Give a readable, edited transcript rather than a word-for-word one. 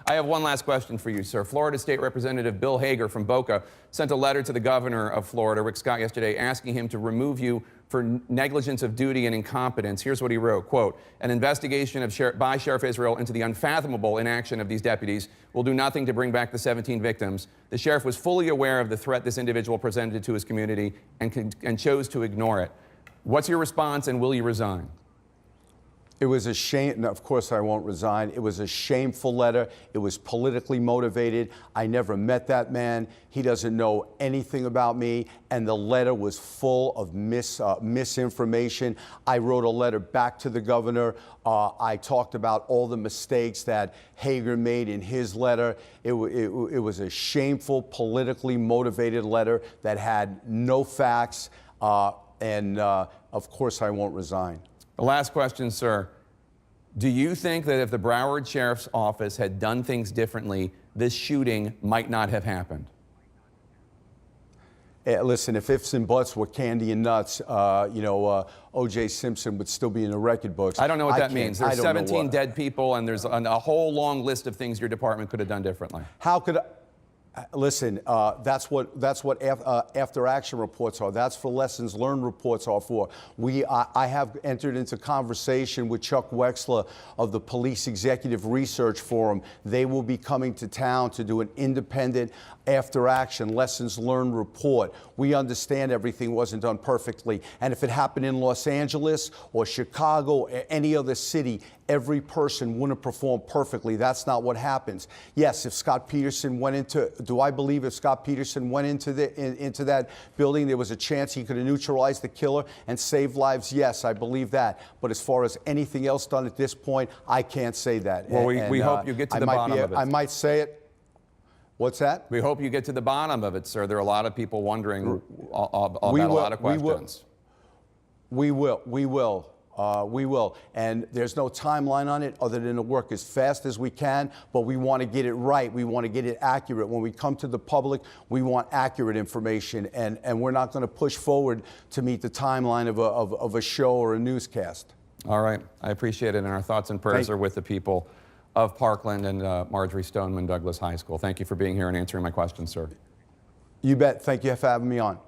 I have one last question for you, sir. Florida State Representative Bill Hager from Boca sent a letter to the governor of Florida, Rick Scott, yesterday asking him to remove you for negligence of duty and incompetence. Here's what he wrote, quote, "An investigation by Sheriff Israel into the unfathomable inaction of these deputies will do nothing to bring back the 17 victims. The sheriff was fully aware of the threat this individual presented to his community and chose to ignore it." What's your response, and will you resign? It was a shame. No, of course I won't resign. It was a shameful letter. It was politically motivated. I never met that man. He doesn't know anything about me. And the letter was full of misinformation. I wrote a letter back to the governor. I talked about all the mistakes that Hager made in his letter. It was a shameful, politically motivated letter that had no facts. Of course I won't resign. The last question, sir. Do you think that if the Broward Sheriff's Office had done things differently, this shooting might not have happened? Listen, if ifs and buts were candy and nuts, O.J. Simpson would still be in the record books. I don't know what that means. There's 17 dead people, and there's a whole long list of things your department could have done differently. How could I? Listen, that's what after action reports are. That's what lessons learned reports are for. I have entered into conversation with Chuck Wexler of the Police Executive Research Forum. They will be coming to town to do an independent after action lessons learned report. We understand everything wasn't done perfectly, and if it happened in Los Angeles or Chicago or any other city, every person wouldn't perform perfectly. That's not what happens. Yes, if Scott Peterson went into, do I believe if Scott Peterson went into that building, there was a chance he could have neutralized the killer and saved lives? Yes, I believe that. But as far as anything else done at this point, I can't say that. Well, we hope you get to the bottom of it. I might say it. What's that? We hope you get to the bottom of it, sir. There are a lot of people wondering about a lot of questions. We will. We will. And there's no timeline on it other than to work as fast as we can, but we want to get it right. We want to get it accurate. When we come to the public, we want accurate information, and we're not going to push forward to meet the timeline of a show or a newscast. All right. I appreciate it, and our thoughts and prayers are with the people of Parkland and Marjorie Stoneman Douglas High School. Thank you for being here and answering my questions, sir. You bet. Thank you for having me on.